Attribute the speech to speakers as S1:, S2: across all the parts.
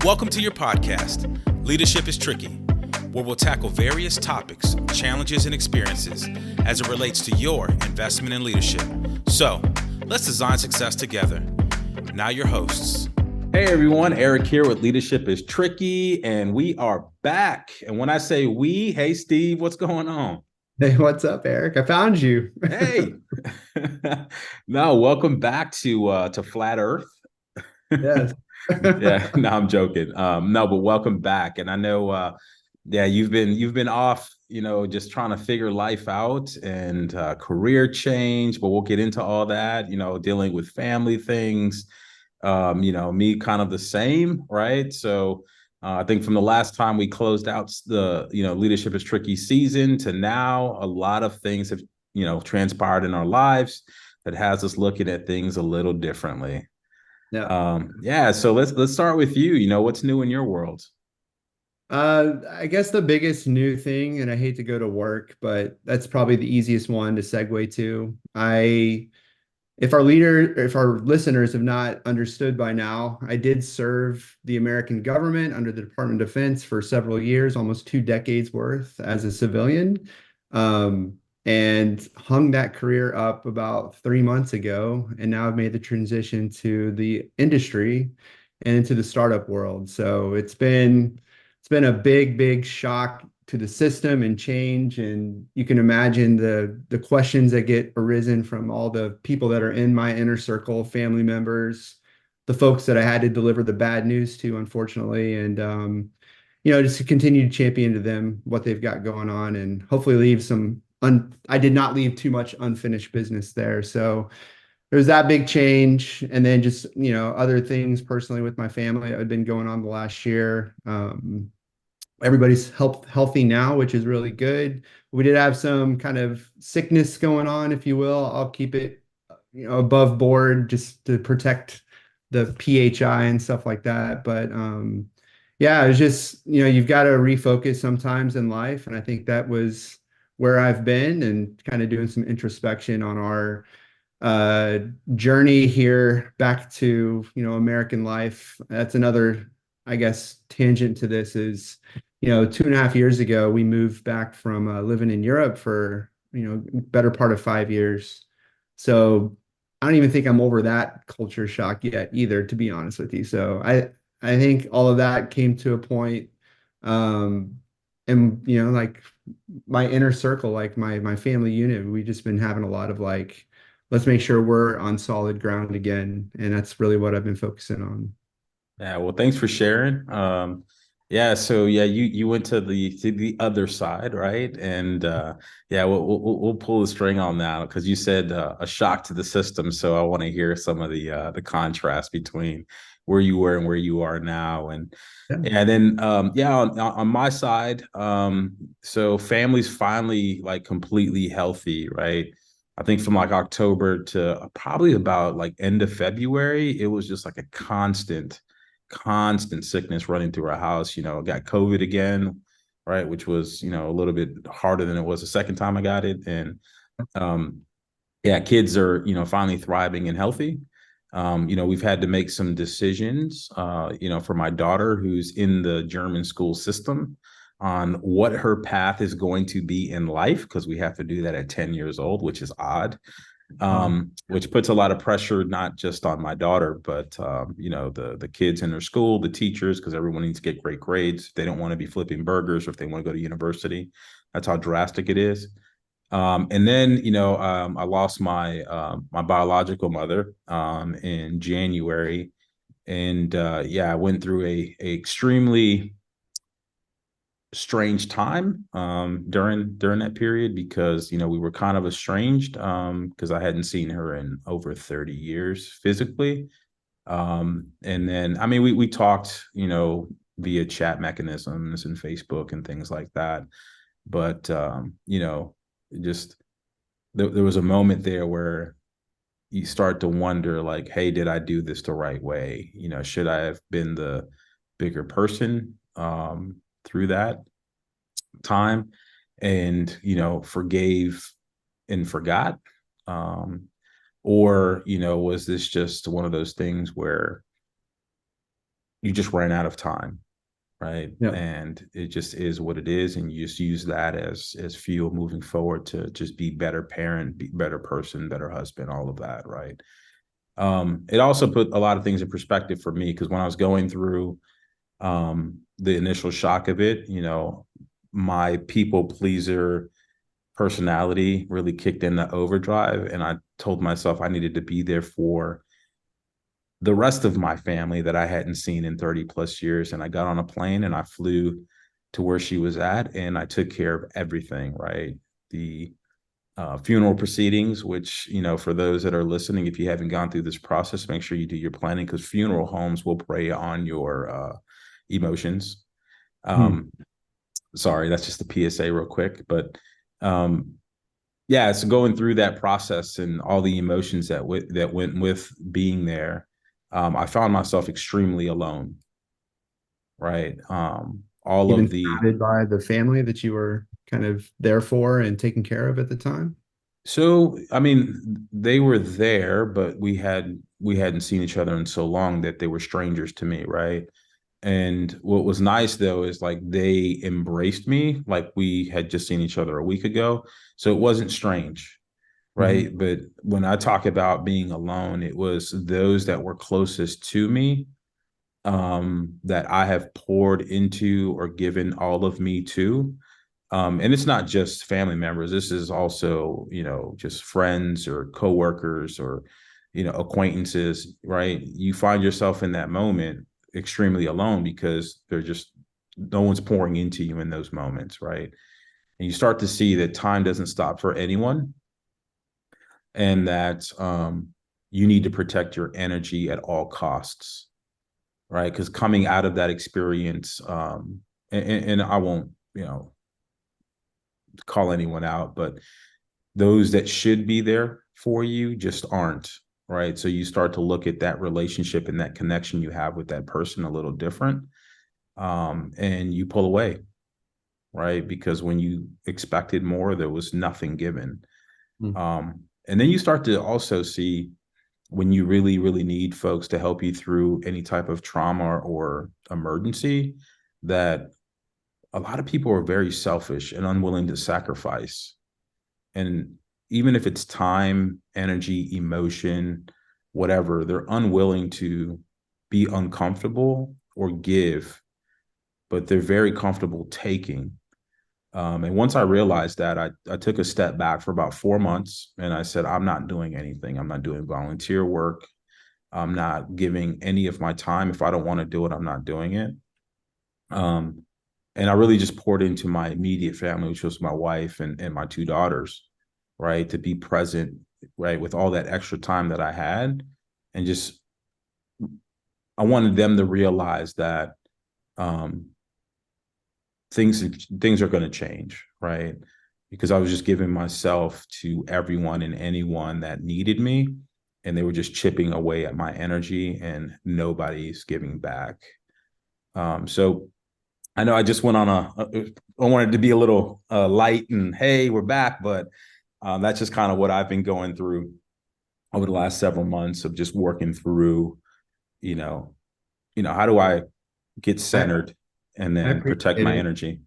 S1: Welcome to your podcast, Leadership is Tricky, where we'll tackle various topics, challenges, and experiences as it relates to your investment in leadership. So, let's design success together. Now your hosts.
S2: Hey everyone, Eric here with Leadership is Tricky, and we are back. And when I say we, hey Steve, what's going on?
S3: Hey, what's up, Eric? I found you.
S2: Hey. No, welcome back to Flat Earth.
S3: Yes.
S2: Yeah, no, I'm joking. No, but welcome back. And I know you've been off, just trying to figure life out and career change, but we'll get into all that, dealing with family things. Me kind of the same, right? So I think from the last time we closed out the, Leadership is Tricky season to now, a lot of things have, transpired in our lives that has us looking at things a little differently.
S3: Yeah.
S2: So let's start with you. What's new in your world?
S3: I guess the biggest new thing, and I hate to go to work, but that's probably the easiest one to segue to. If our listeners have not understood by now, I did serve the American government under the Department of Defense for several years, almost 2 decades worth as a civilian, and hung that career up about 3 months ago. And now I've made the transition to the industry and into the startup world. So it's been a big shock to the system and change. And you can imagine the questions that get arisen from all the people that are in my inner circle, family members, the folks that I had to deliver the bad news to, unfortunately. And, just to continue to champion to them what they've got going on and hopefully leave I did not leave too much unfinished business there. So there's that big change. And then just, other things personally with my family that had been going on the last year. Everybody's healthy now, which is really good. We did have some kind of sickness going on, if you will. I'll keep it, above board just to protect the PHI and stuff like that. But it was just, you've got to refocus sometimes in life. And I think that was where I've been and kind of doing some introspection on our journey here back to, American life. That's another, I guess, tangent to this is, 2.5 years ago, we moved back from living in Europe for, better part of 5 years. So I don't even think I'm over that culture shock yet either, to be honest with you. So I think all of that came to a point, and, like my inner circle, like my family unit, we've just been having a lot of like, let's make sure we're on solid ground again. And that's really what I've been focusing on.
S2: Yeah, well, thanks for sharing. You went to the other side, right? And we'll pull the string on that because you said a shock to the system. So I want to hear some of the contrast between where you were and where you are now. On my side, so family's finally like completely healthy, right? I think from like October to probably about like end of February, it was just like a constant sickness running through our house. Got COVID again, right? Which was, a little bit harder than it was the second time I got it. And kids are, finally thriving and healthy. We've had to make some decisions, for my daughter who's in the German school system on what her path is going to be in life, because we have to do that at 10 years old, which is odd. Which puts a lot of pressure, not just on my daughter, but, the kids in her school, the teachers, because everyone needs to get great grades. If they don't want to be flipping burgers or if they want to go to university, that's how drastic it is. I lost my biological mother in January. And I went through a extremely strange time during that period because we were kind of estranged because I hadn't seen her in over 30 years physically. We talked via chat mechanisms and Facebook and things like that, but just there was a moment there where you start to wonder like, hey, did I do this the right way? Should I have been the bigger person through that time and forgave and forgot, or was this just one of those things where you just ran out of time, right?
S3: Yeah.
S2: And it just is what it is, and you just use that as fuel moving forward to just be better parent, be better person, better husband, all of that, right? It also put a lot of things in perspective for me, because when I was going through the initial shock of it, my people pleaser personality really kicked into overdrive, and I told myself I needed to be there for the rest of my family that I hadn't seen in 30 plus years. And I got on a plane and I flew to where she was at, and I took care of everything, right? The funeral proceedings, which, for those that are listening, if you haven't gone through this process, make sure you do your planning, because funeral homes will prey on your emotions.
S3: Hmm.
S2: Sorry, that's just a PSA real quick. But yeah, so going through that process and all the emotions that went with being there, I found myself extremely alone, right? All
S3: Even
S2: of the
S3: surrounded by the family that you were kind of there for and taking care of at the time.
S2: So, I mean, they were there, but we hadn't seen each other in so long that they were strangers to me, right? And what was nice though is like they embraced me like we had just seen each other a week ago. So it wasn't strange,
S3: Mhm.
S2: right? But when I talk about being alone, it was those that were closest to me, that I have poured into or given all of me to. And it's not just family members. This is also, just friends or coworkers or, acquaintances, right? You find yourself in that moment extremely alone because they're just, no one's pouring into you in those moments, right? And you start to see that time doesn't stop for anyone, and that you need to protect your energy at all costs, right? Because coming out of that experience, and I won't, call anyone out, but those that should be there for you just aren't, right? So you start to look at that relationship and that connection you have with that person a little different, and you pull away, right? Because when you expected more, there was nothing given.
S3: Mm.
S2: And then you start to also see when you really, really need folks to help you through any type of trauma or emergency, that a lot of people are very selfish and unwilling to sacrifice. And even if it's time, energy, emotion, whatever, they're unwilling to be uncomfortable or give, but they're very comfortable taking. And once I realized that, I took a step back for about 4 months, and I said, I'm not doing anything. I'm not doing volunteer work. I'm not giving any of my time. If I don't want to do it, I'm not doing it. Um, and I really just poured into my immediate family, which was my wife and my two daughters, right? To be present, right, with all that extra time that I had. And just, I wanted them to realize that um, things things are going to change, right? Because I was just giving myself to everyone and anyone that needed me, and they were just chipping away at my energy, and nobody's giving back. So I know I just went on I wanted to be a little light and hey, we're back, but that's just kind of what I've been going through over the last several months of just working through, you know, how do I get
S3: I,
S2: centered and
S3: I
S2: then protect
S3: appreciate
S2: my
S3: it.
S2: energy?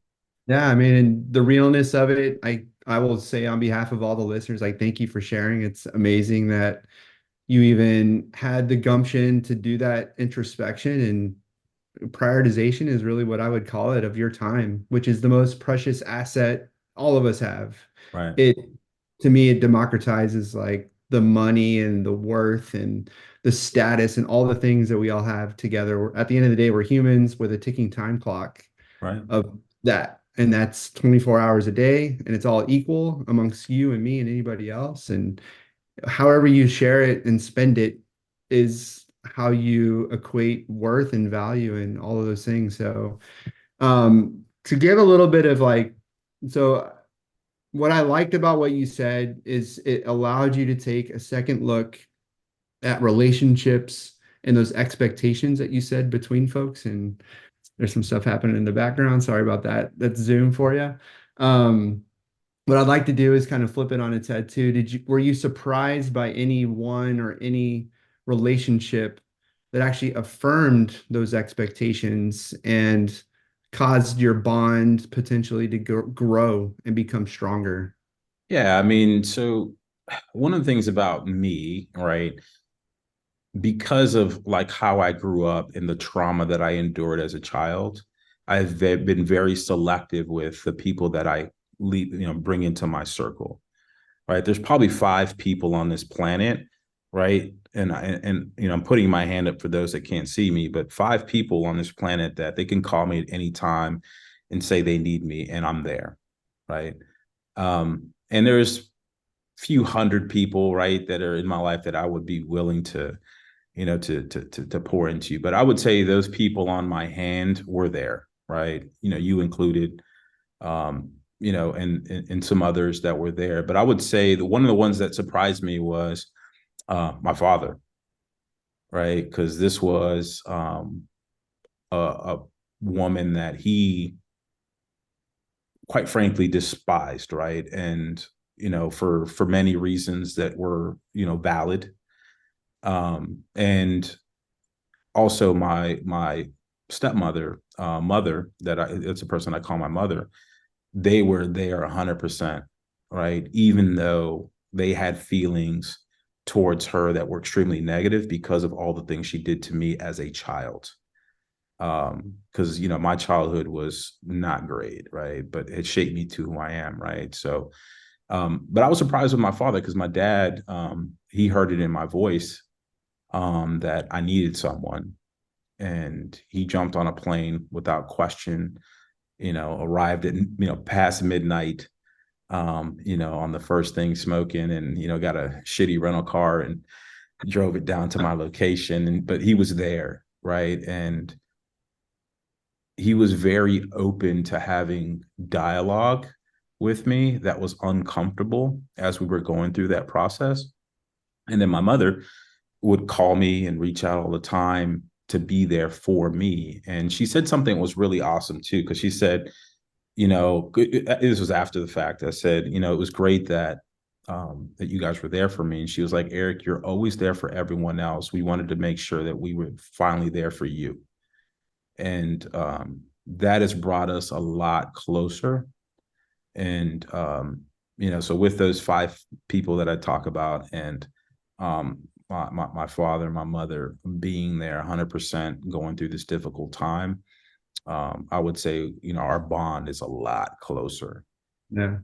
S3: Yeah, I mean, and the realness of it, I will say on behalf of all the listeners, like thank you for sharing. It's amazing that you even had the gumption to do that introspection, and prioritization is really what I would call it, of your time, which is the most precious asset all of us have.
S2: Right,
S3: It, to me, it democratizes like the money and the worth and the status and all the things that we all have together. At the end of the day, we're humans with a ticking time clock
S2: right,
S3: of that. And that's 24 hours a day, and it's all equal amongst you and me and anybody else. And however you share it and spend it is how you equate worth and value and all of those things. So, to give a little bit of like, so what I liked about what you said is it allowed you to take a second look at relationships and those expectations that you said between folks. And there's some stuff happening in the background. Sorry about that. That's Zoom for you. Um, what I'd like to do is kind of flip it on its head too. Were you surprised by any one or any relationship that actually affirmed those expectations and caused your bond potentially to grow and become stronger?
S2: Yeah, I mean, so one of the things about me, right, because of like how I grew up and the trauma that I endured as a child, been very selective with the people that I lead, bring into my circle. Right? There's probably 5 people on this planet, right? And I'm putting my hand up for those that can't see me, but 5 people on this planet that they can call me at any time and say they need me, and I'm there, right? And there's few hundred people, right, that are in my life that I would be willing to, to pour into. But I would say those people on my hand were there, right? You included, and some others that were there. But I would say that one of the ones that surprised me was my father, right? Because this was a woman that he, quite frankly, despised, right? And for many reasons that were valid. And also my stepmother, mother, that's a person I call my mother. They were there 100%, right? Even though they had feelings towards her that were extremely negative because of all the things she did to me as a child. Because my childhood was not great, right? But it shaped me to who I am, right? So, but I was surprised with my father because my dad, he heard it in my voice, that I needed someone, and he jumped on a plane without question, arrived at, past midnight, on the first thing smoking, and, got a shitty rental car and drove it down to my location. But he was there, right? And he was very open to having dialogue with me that was uncomfortable as we were going through that process. And then my mother would call me and reach out all the time to be there for me. And she said something that was really awesome too, because she said, this was after the fact. I said, it was great that that you guys were there for me. And she was like, Erick, you're always there for everyone else. We wanted to make sure that we were finally there for you. And that has brought us a lot closer. And so with those 5 people that I talk about, and my father, my mother being there 100% going through this difficult time, I would say, our bond is a lot closer.
S3: Yeah.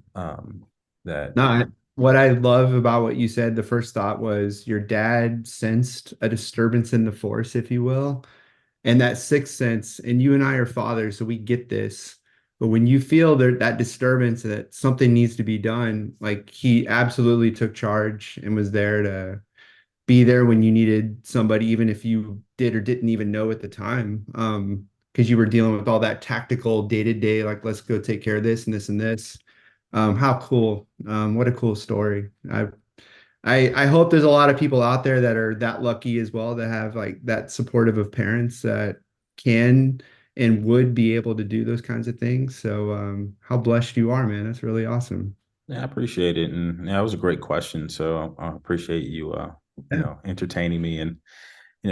S2: That
S3: No, what I love about what you said, the first thought was your dad sensed a disturbance in the force, if you will, and that sixth sense, and you and I are fathers, so we get this. But when you feel that disturbance that something needs to be done, like he absolutely took charge and was there to be there when you needed somebody, even if you did or didn't even know at the time. Because you were dealing with all that tactical day to day, like let's go take care of this and this and this. How cool. What a cool story. I hope there's a lot of people out there that are that lucky as well to have like that supportive of parents that can and would be able to do those kinds of things. So how blessed you are, man. That's really awesome.
S2: Yeah, I appreciate it. And yeah, that was a great question. So I appreciate you,
S3: Yeah.
S2: entertaining me and,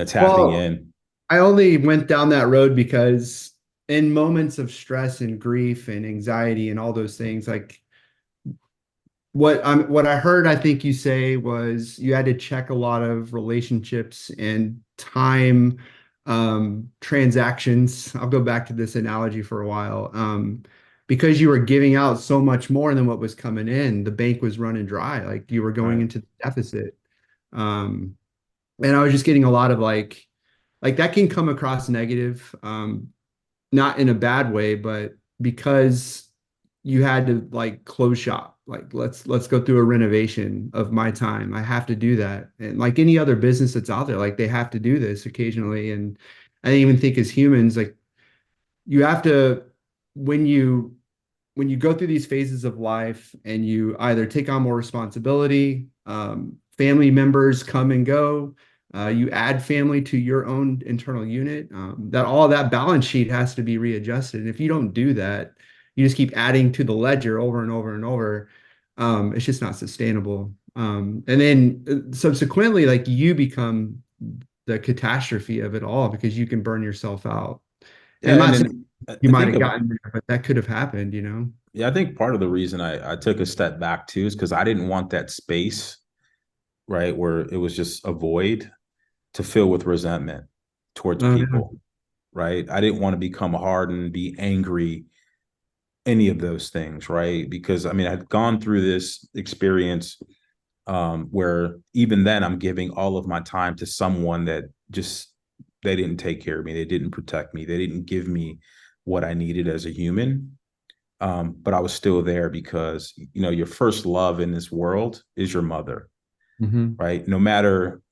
S2: tapping
S3: Well,
S2: in.
S3: I only went down that road because in moments of stress and grief and anxiety and all those things, like what I heard, I think you say was you had to check a lot of relationships and time transactions. I'll go back to this analogy for a while. Because you were giving out so much more than what was coming in, the bank was running dry, like you were going
S2: Right.
S3: into the deficit. Um, and I was just getting a lot of like that can come across negative, not in a bad way, but because you had to like close shop, like let's go through a renovation of my time. I have to do that. And like any other business that's out there, like they have to do this occasionally. And I even think as humans, like you have to when you when you go through these phases of life and you either take on more responsibility, family members come and go, you add family to your own internal unit, that all that balance sheet has to be readjusted. And if you don't do that, you just keep adding to the ledger over and over and over. It's just not sustainable. And then subsequently, like you become the catastrophe of it all, because you can burn yourself out. And I'm
S2: Yeah, and
S3: not saying
S2: then
S3: you
S2: I
S3: might
S2: think
S3: have gotten there, but that could have happened, you know?
S2: yeah, I think part of the reason I took a step back too is because I didn't want that space, right, where it was just a void to fill with resentment towards
S3: Oh, yeah.
S2: people, right? I didn't want to become hardened, be angry, any of those things, right? Because I mean, I'd gone through this experience where even then I'm giving all of my time to someone that just they didn't take care of me, they didn't protect me, they didn't give me what I needed as a human. But I was still there because your first love in this world is your mother,
S3: Hmm.
S2: right? No matter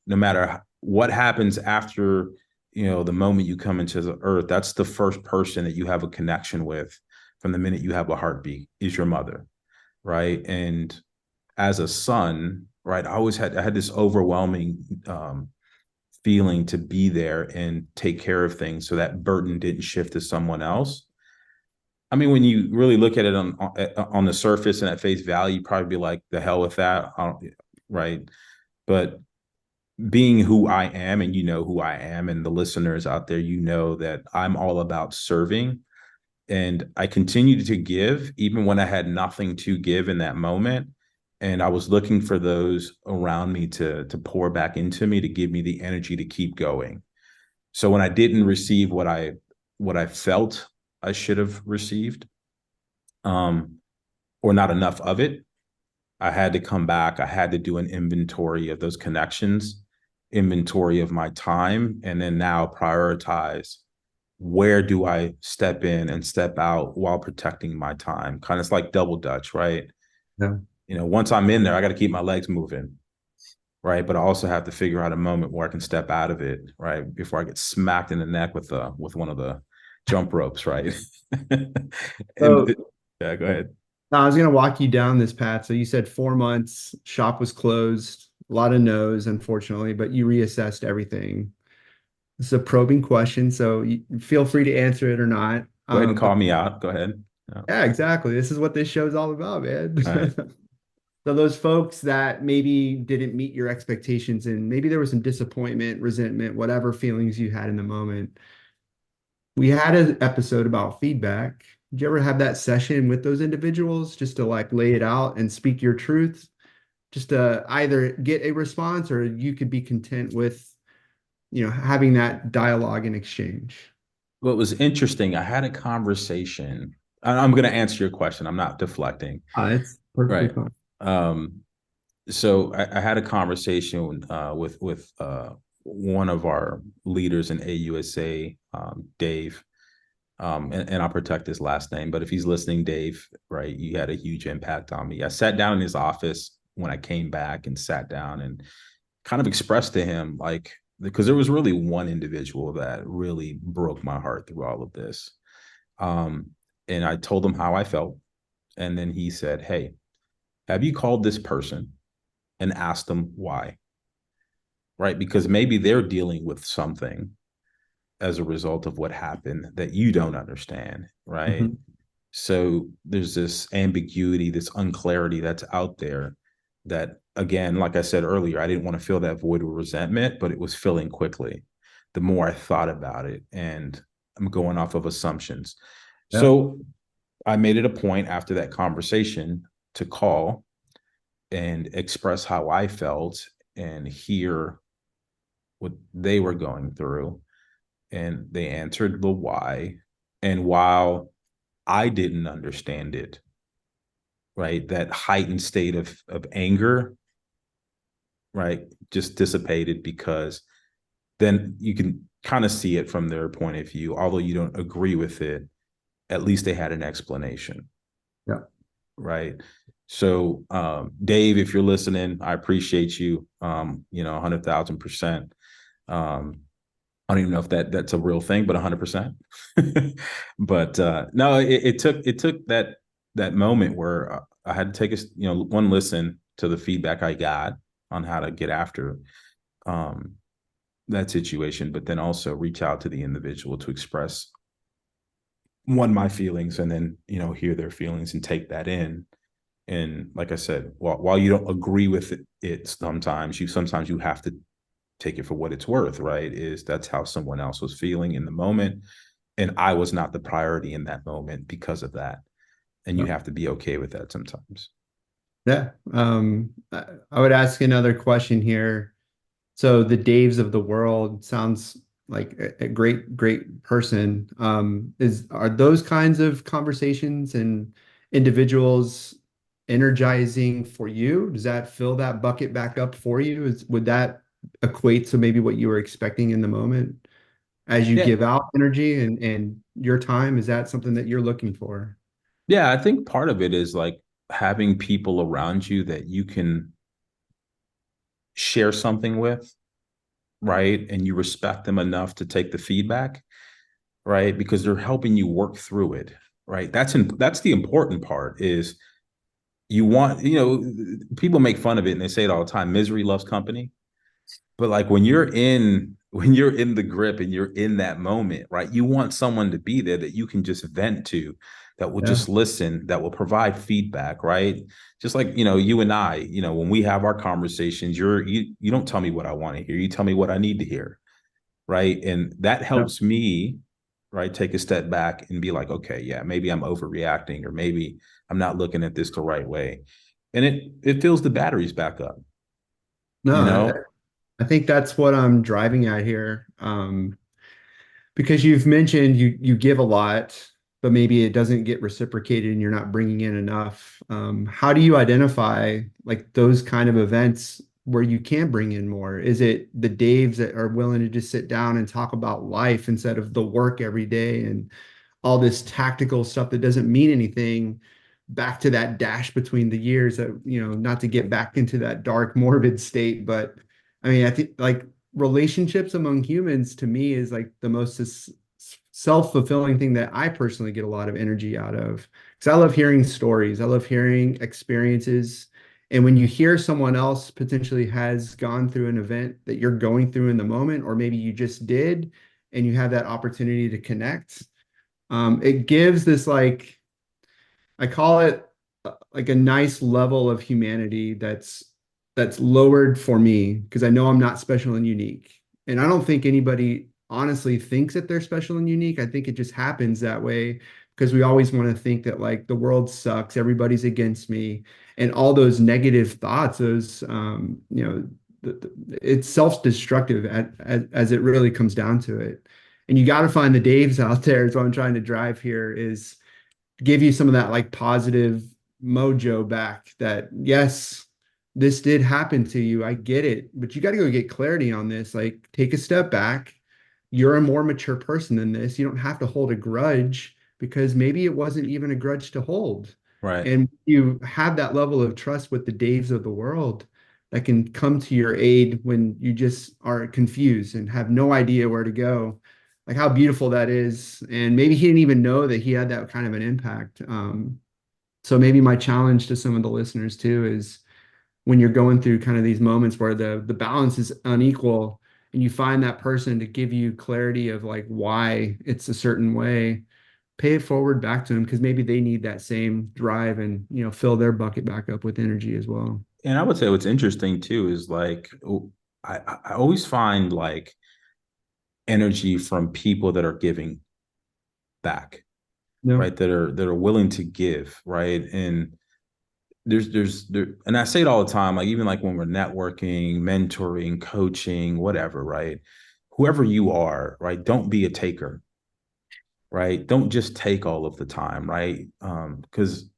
S2: what happens after the moment you come into the earth, that's the first person that you have a connection with from the minute you have a heartbeat is your mother, right? And as a son, right, I had this overwhelming feeling to be there and take care of things so that burden didn't shift to someone else. I mean, when you really look at it on the surface and at face value, you'd probably be like, the hell with that, right? But being who I am, and who I am, and the listeners out there, that I'm all about serving. And I continued to give even when I had nothing to give in that moment. And I was looking for those around me to pour back into me, to give me the energy to keep going. So when I didn't receive what I felt I should have received, um, or not enough of it, I had to come back. I had to do an inventory of those connections, inventory of my time, and then now prioritize where do I step in and step out while protecting my time. Kind of like double dutch, right?
S3: Yeah.
S2: Once I'm in there, I got to keep my legs moving, right? But I also have to figure out a moment where I can step out of it, right? Before I get smacked in the neck with one of the jump ropes, right?
S3: So
S2: Yeah, go ahead.
S3: now I was going to walk you down this path. So you said 4 months, shop was closed, a lot of no's, unfortunately, but you reassessed everything. It's a probing question, so you feel free to answer it or not.
S2: Go ahead and
S3: But
S2: call me out. Go ahead. Yeah.
S3: yeah, exactly. This is what this show's all about, man.
S2: All right.
S3: So those folks that maybe didn't meet your expectations, and maybe there was some disappointment, resentment, whatever feelings you had in the moment. We had an episode about feedback. Did you ever have that session with those individuals just to like lay it out and speak your truth? Just to either get a response, or you could be content with, having that dialogue and exchange.
S2: What was interesting, I had a conversation. I'm going to answer your question. I'm not deflecting.
S3: It's perfectly
S2: Right.
S3: fine.
S2: Um, so I had a conversation with one of our leaders in AUSA, Dave, and I'll protect his last name. But if he's listening, Dave, right, you had a huge impact on me. I sat down in his office when I came back and sat down and kind of expressed to him, like, because there was really one individual that really broke my heart through all of this. Um, and I told him how I felt. And then he said, "Hey, have you called this person and asked them why?" Right? Because maybe they're dealing with something as a result of what happened that you don't understand. Right?
S3: Mhm.
S2: So there's this ambiguity, this unclarity that's out there that, again, like I said earlier, I didn't want to feel that void of resentment, but it was filling quickly the more I thought about it. And I'm going off of assumptions.
S3: Yeah.
S2: So I made it a point after that conversation to call and express how I felt and hear what they were going through. And they answered the why. And while I didn't understand it, right, that heightened state of anger, right, just dissipated, because then you can kind of see it from their point of view. Although you don't agree with it, at least they had an explanation.
S3: Yeah.
S2: Right. So, Dave, if you're listening, I appreciate you, 100,000%. I don't even know if that's a real thing, but 100%. But no, it took that moment where I had to take one listen to the feedback I got on how to get after um, that situation, but then also reach out to the individual to express my feelings, and then hear their feelings and take that in. And like I said, while you don't agree with it sometimes you have to take it for what it's worth, right? Is that's how someone else was feeling in the moment. And I was not the priority in that moment because of that. And you have to be okay with that sometimes.
S3: Yeah. I would ask another question here. So the Daves of the world sounds like a great, great person. Are those kinds of conversations and individuals energizing for you? Does that fill that bucket back up for you? Would that equate to maybe what you were expecting in the moment as you
S2: Yeah.
S3: give out energy and your time? Is that something that you're looking for?
S2: Yeah. I think part of it is like having people around you that you can share something with, right? And you respect them enough to take the feedback, right? Because they're helping you work through it, right? That's the important part is you want, people make fun of it and they say it all the time, misery loves company. But like when you're in the grip and you're in that moment, right? You want someone to be there that you can just vent to, that will
S3: Yeah.
S2: just listen, that will provide feedback, right? Just like, you and I, when we have our conversations, you don't tell me what I want to hear. You tell me what I need to hear, right? And that
S3: Yeah.
S2: helps me, right, take a step back and be like, okay, yeah, maybe I'm overreacting, or maybe I'm not looking at this the right way. And it fills the batteries back up,
S3: No,
S2: you know?
S3: I think that's what I'm driving at here. Because you've mentioned you give a lot, but maybe it doesn't get reciprocated and you're not bringing in enough. How do you identify like those kind of events where you can bring in more? Is it the Daves that are willing to just sit down and talk about life instead of the work every day and all this tactical stuff that doesn't mean anything, back to that dash between the years that, not to get back into that dark, morbid state, but I mean, I think like relationships among humans to me is like the most self-fulfilling thing that I personally get a lot of energy out of. Because I love hearing stories, I love hearing experiences. And when you hear someone else potentially has gone through an event that you're going through in the moment, or maybe you just did, and you have that opportunity to connect, it gives this like, I call it like a nice level of humanity that's lowered for me because I know I'm not special and unique. And I don't think anybody honestly thinks that they're special and unique. I think it just happens that way because we always want to think that like the world sucks, everybody's against me, and all those negative thoughts, those it's self-destructive as it really comes down to it. And you got to find the Daves out there is what I'm trying to drive here is give you some of that like positive mojo back that yes, this did happen to you. I get it, but you got to go get clarity on this. Like take a step back. You're a more mature person than this. You don't have to hold a grudge because maybe it wasn't even a grudge to hold.
S2: Right.
S3: And you have that level of trust with the Daves of the world that can come to your aid when you just are confused and have no idea where to go, like how beautiful that is. And maybe he didn't even know that he had that kind of an impact. So maybe my challenge to some of the listeners too is when you're going through kind of these moments where the balance is unequal and you find that person to give you clarity of like why it's a certain way, pay it forward back to them because maybe they need that same drive and fill their bucket back up with energy as well.
S2: And I would say what's interesting too is like I always find like energy from people that are giving back,
S3: No.
S2: right? That are willing to give, right? And and I say it all the time, like even like when we're networking, mentoring, coaching, whatever, right? Whoever you are, right? Don't be a taker, right? Don't just take all of the time, right? Because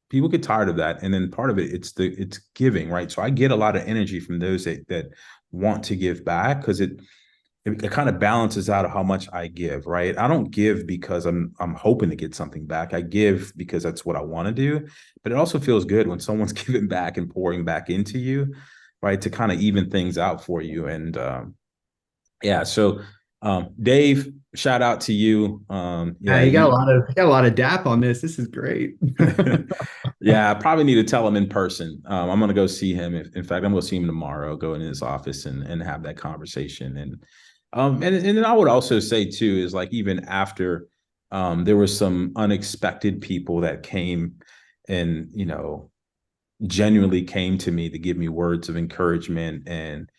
S2: people get tired of that, and then part of it's giving, right? So I get a lot of energy from those that want to give back because it kind of balances out of how much I give, right? I don't give because I'm hoping to get something back. I give because that's what I want to do. But it also feels good when someone's giving back and pouring back into you, right? To kind of even things out for you. And yeah, so Dave, shout out to you. Yeah,
S3: You got a lot of DAP on this. This is great.
S2: yeah, I probably need to tell him in person. I'm gonna go see him. In fact, I'm gonna see him tomorrow. Go in his office and have that conversation. And then I would also say too is like even after there were some unexpected people that came and genuinely came to me to give me words of encouragement and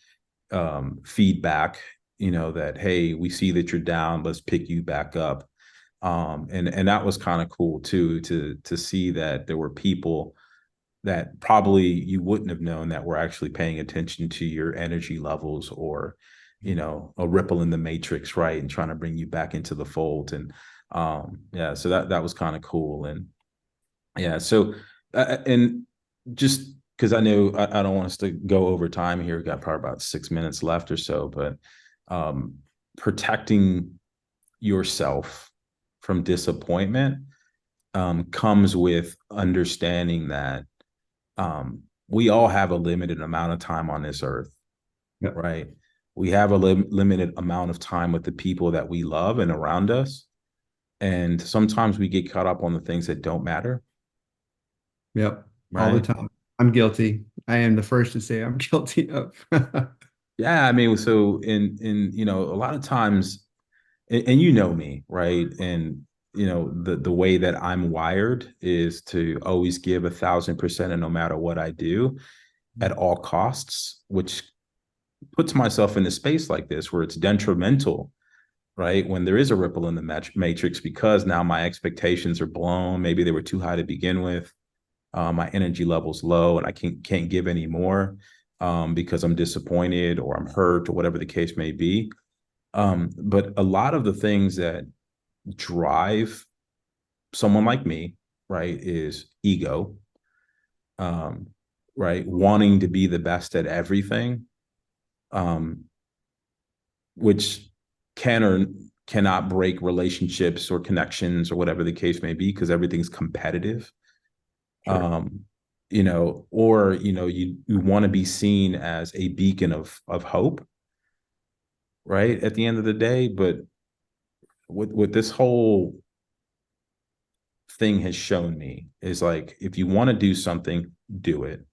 S2: feedback, that, hey, we see that you're down, let's pick you back up. And that was kind of cool too, to see that there were people that probably you wouldn't have known that were actually paying attention to your energy levels, or a ripple in the matrix, right, and trying to bring you back into the fold. And yeah, so that was kind of cool. And yeah, so and just because I know I don't want us to go over time here, we got probably about 6 minutes left or so, but um protecting yourself from disappointment comes with understanding that we all have a limited amount of time on this earth,
S3: Yep.
S2: right? We have a limited amount of time with the people that we love and around us. And sometimes we get caught up on the things that don't matter,
S3: Yep. All the
S2: right?
S3: time. I'm guilty. I am the first to say I'm guilty of.
S2: Yeah, I mean, so in a lot of times, and you know me, right? And the way that I'm wired is to always give 1,000%, and no matter what I do, at all costs, which puts myself in a space like this where it's detrimental, right? When there is a ripple in the matrix, because now my expectations are blown. Maybe they were too high to begin with. My energy level's low, and I can't give any more because I'm disappointed or I'm hurt or whatever the case may be. But a lot of the things that drive someone like me, right, is ego, um, right, wanting to be the best at everything, um, which can or cannot break relationships or connections or whatever the case may be, because everything's competitive.
S3: Sure.
S2: Or you want to be seen as a beacon of hope, right, at the end of the day. But what this whole thing has shown me is, like, if you want to do something, do it,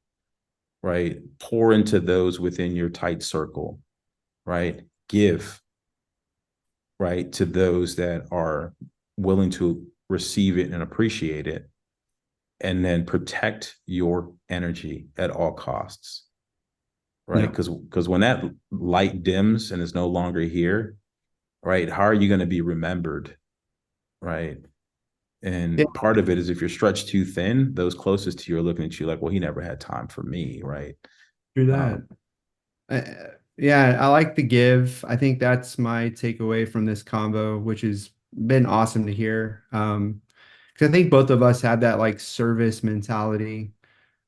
S2: right? Pour into those within your tight circle, right? Give, right, to those that are willing to receive it and appreciate it, and then protect your energy at all costs, right?
S3: Yeah.
S2: Because when that light dims and is no longer here, right, how are you going to be remembered, right?
S3: Yeah.
S2: And part of it is, if you're stretched too thin, those closest to you are looking at you like, well, he never had time for me, right?
S3: Do that.
S2: Um,
S3: Yeah, I like the give. I think that's my takeaway from this combo, which has been awesome to hear. Because I think both of us have that like service mentality.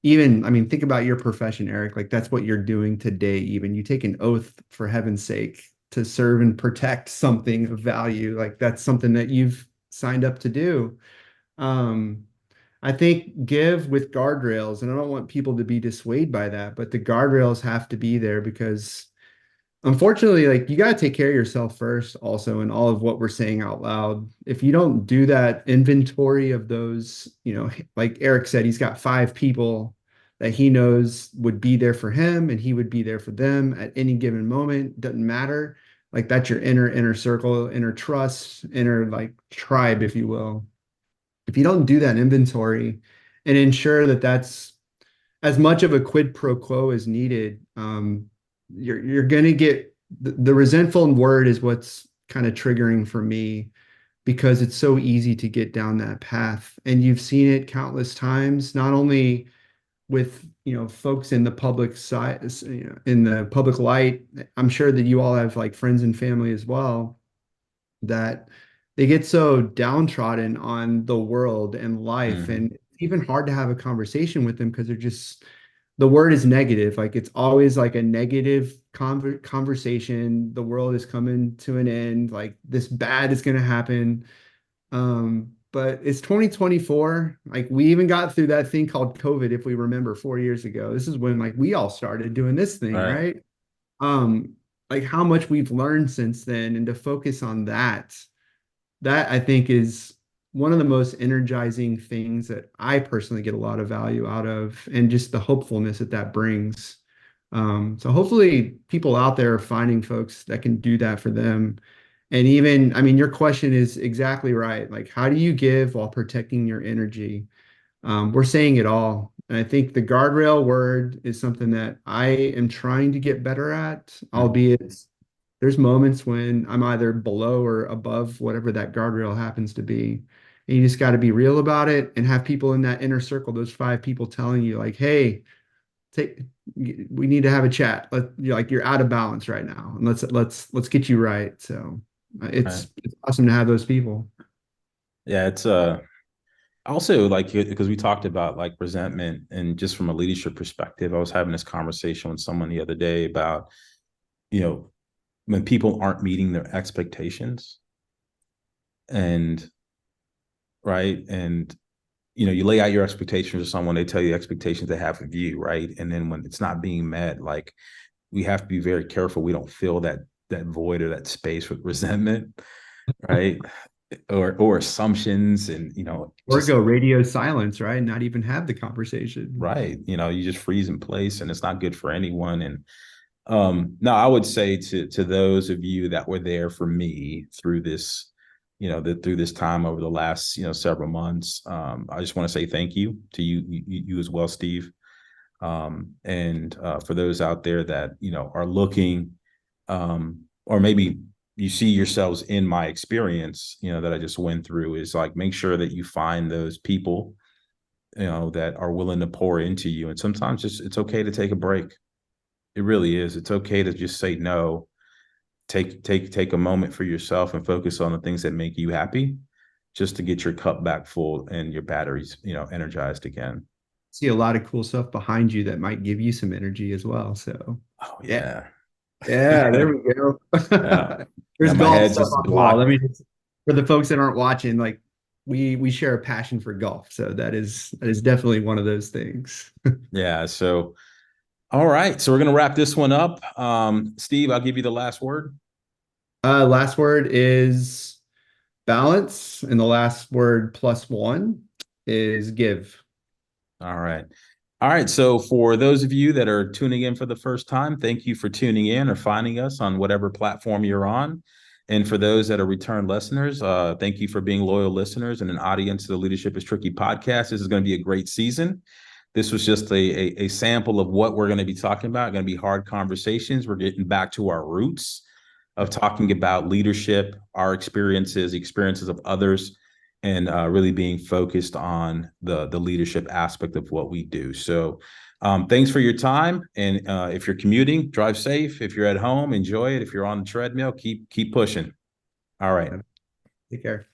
S3: Even, I mean, think about your profession, Eric. Like that's what you're doing today. Even you take an oath for heaven's sake to serve and protect something of value. Like that's something that you've signed up to do. Um, I think give with guardrails, and I don't want people to be dissuaded by that, but the guardrails have to be there because unfortunately, like you got to take care of yourself first, also, in all of what we're saying out loud. If you don't do that inventory of those, like Eric said, he's got 5 people that he knows would be there for him and he would be there for them at any given moment. Doesn't matter. Like that's your inner circle, inner trust, inner like tribe, if you will. If you don't do that inventory and ensure that that's as much of a quid pro quo as needed, you're going to get the resentful word is what's kind of triggering for me because it's so easy to get down that path. And you've seen it countless times, not only with, folks in the public side, in the public light. I'm sure that you all have like friends and family as well that they get so downtrodden on the world and life.
S2: mhm.
S3: And it's even hard to have a conversation with them because they're just, the word is negative. Like it's always like a negative conversation. The world is coming to an end. Like this bad is going to happen. But it's 2024. Like we even got through that thing called COVID, if we remember 4 years ago. This is when like we all started doing this thing,
S2: Right.
S3: right? Um, like how much we've learned since then, and to focus on that I think is one of the most energizing things that I personally get a lot of value out of, and just the hopefulness that that brings. So hopefully people out there are finding folks that can do that for them. And even, I mean, your question is exactly right. Like, how do you give while protecting your energy? We're saying it all. And I think the guardrail word is something that I am trying to get better at, albeit there's moments when I'm either below or above whatever that guardrail happens to be. And you just got to be real about it and have people in that inner circle, those 5 people telling you like, hey, take we need to have a chat. You're out of balance right now. And let's get you right. So
S2: Right.
S3: it's awesome to have those people.
S2: Yeah, it's also like because we talked about like resentment and just from a leadership perspective. I was having this conversation with someone the other day about, you know, when people aren't meeting their expectations and right. And you lay out your expectations to someone, they tell you the expectations they have of you, right? And then when it's not being met, like we have to be very careful we don't fill that void or that space with resentment, right? Or assumptions and
S3: Or
S2: just
S3: go radio silence, right? Not even have the conversation.
S2: right. You just freeze in place and it's not good for anyone. And now I would say to those of you that were there for me through this, through this time over the last, several months, I just want to say thank you to you as well, Steve. And for those out there that, are looking, or maybe you see yourselves in my experience, that I just went through, is like, make sure that you find those people, that are willing to pour into you. And sometimes it's okay to take a break. It really is. It's okay to just say no. Take a moment for yourself and focus on the things that make you happy, just to get your cup back full and your batteries, energized again.
S3: See a lot of cool stuff behind you that might give you some energy as well. So
S2: Oh
S3: yeah.
S2: yeah.
S3: Yeah, there we go.
S2: Yeah.
S3: There's
S2: Yeah, my
S3: golf
S2: head
S3: stuff
S2: just
S3: on the wall.
S2: blocked.
S3: For the folks that aren't watching, like we share a passion for golf. So that is definitely one of those things.
S2: Yeah. So all right. So we're gonna wrap this one up. Steve, I'll give you the last word.
S3: Last word is balance, and the last word plus one is give.
S2: All right. All right. So for those of you that are tuning in for the first time, thank you for tuning in or finding us on whatever platform you're on. And for those that are return listeners, thank you for being loyal listeners and an audience to the Leadership is Tricky podcast. This is going to be a great season. This was just a sample of what we're going to be talking about. Going to be hard conversations. We're getting back to our roots of talking about leadership, our experiences, the experiences of others, and really being focused on the leadership aspect of what we do. So thanks for your time. And if you're commuting, drive safe. If you're at home, enjoy it. If you're on the treadmill, keep pushing. All right.
S3: Take care.